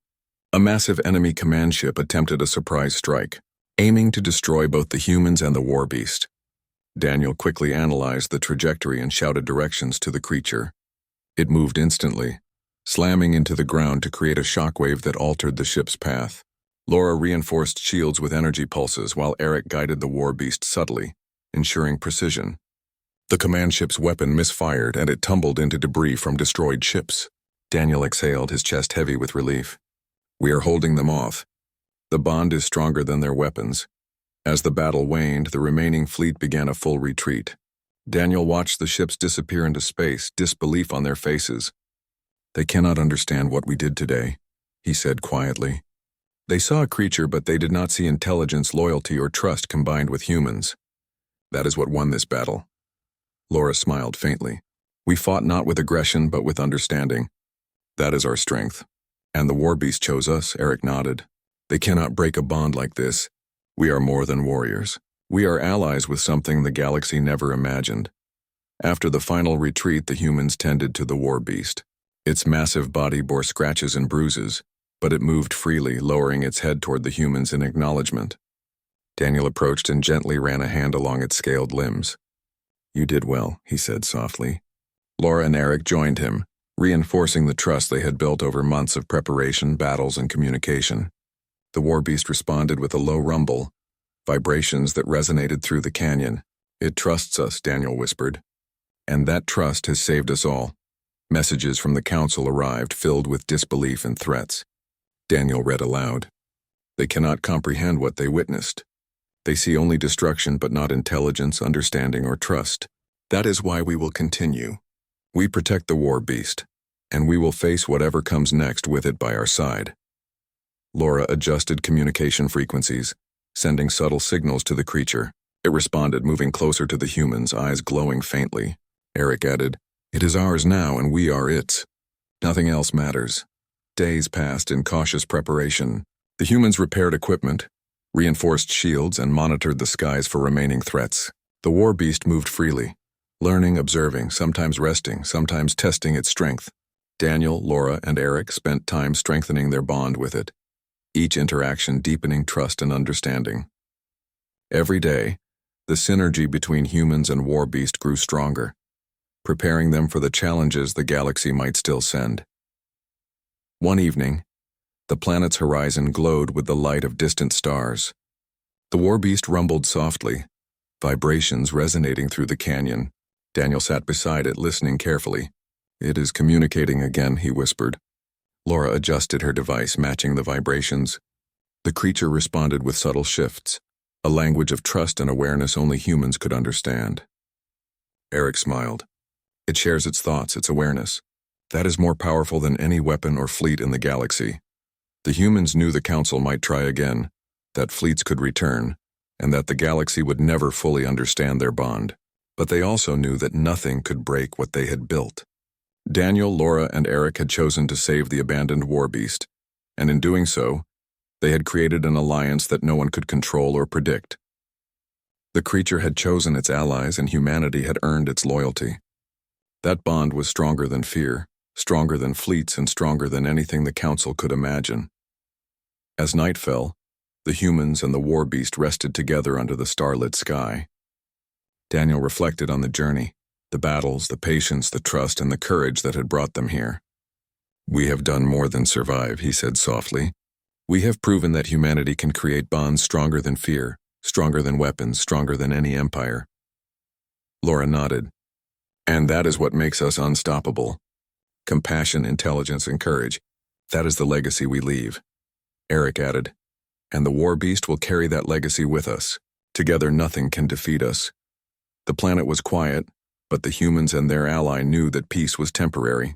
a massive enemy command ship attempted a surprise strike, aiming to destroy both the humans and the war beast. Daniel quickly analyzed the trajectory and shouted directions to the creature. It moved instantly, slamming into the ground to create a shockwave that altered the ship's path. Laura reinforced shields with energy pulses while Eric guided the war beast subtly, ensuring precision. The command ship's weapon misfired and it tumbled into debris from destroyed ships. Daniel exhaled, his chest heavy with relief. "We are holding them off. The bond is stronger than their weapons, As the battle waned, the remaining fleet began a full retreat. Daniel watched the ships disappear into space, disbelief on their faces. "They cannot understand what we did today," he said quietly. They saw a creature, but they did not see intelligence, loyalty, or trust combined with humans. "That is what won this battle." Laura smiled faintly. "We fought not with aggression, but with understanding. That is our strength. And the war beast chose us," Eric nodded. "They cannot break a bond like this. We are more than warriors. We are allies with something the galaxy never imagined." After the final retreat, the humans tended to the war beast. Its massive body bore scratches and bruises, but it moved freely, lowering its head toward the humans in acknowledgement. Daniel approached and gently ran a hand along its scaled limbs. "You did well," he said softly. Laura and Eric joined him, reinforcing the trust they had built over months of preparation, battles, and communication. The war beast responded with a low rumble, vibrations that resonated through the canyon. "It trusts us," Daniel whispered. "And that trust has saved us all." Messages from the council arrived, filled with disbelief and threats. Daniel read aloud. "They cannot comprehend what they witnessed. They see only destruction but not intelligence, understanding, or trust. That is why we will continue. We protect the war beast, and we will face whatever comes next with it by our side." Laura adjusted communication frequencies, sending subtle signals to the creature. It responded, moving closer to the humans, eyes glowing faintly. Eric added, "It is ours now, and we are its. Nothing else matters." Days passed in cautious preparation. The humans repaired equipment, reinforced shields, and monitored the skies for remaining threats. The war beast moved freely, learning, observing, sometimes resting, sometimes testing its strength. Daniel, Laura, and Eric spent time strengthening their bond with it, each interaction deepening trust and understanding. Every day, the synergy between humans and war beast grew stronger, preparing them for the challenges the galaxy might still send. One evening, the planet's horizon glowed with the light of distant stars. The war beast rumbled softly, vibrations resonating through the canyon. Daniel sat beside it, listening carefully. "It is communicating again," he whispered. Laura adjusted her device, matching the vibrations. The creature responded with subtle shifts, a language of trust and awareness only humans could understand. Eric smiled. "It shares its thoughts, its awareness. That is more powerful than any weapon or fleet in the galaxy." The humans knew the council might try again, that fleets could return, and that the galaxy would never fully understand their bond. But they also knew that nothing could break what they had built. Daniel, Laura, and Eric had chosen to save the abandoned war beast, and in doing so, they had created an alliance that no one could control or predict. The creature had chosen its allies, and humanity had earned its loyalty. That bond was stronger than fear, stronger than fleets, and stronger than anything the council could imagine. As night fell, the humans and the war beast rested together under the starlit sky. Daniel reflected on the journey, the battles, the patience, the trust, and the courage that had brought them here. "We have done more than survive," he said softly. "We have proven that humanity can create bonds stronger than fear, stronger than weapons, stronger than any empire." Laura nodded. "And that is what makes us unstoppable. Compassion, intelligence, and courage. That is the legacy we leave." Eric added, "And the war beast will carry that legacy with us. Together nothing can defeat us." The planet was quiet, but the humans and their ally knew that peace was temporary.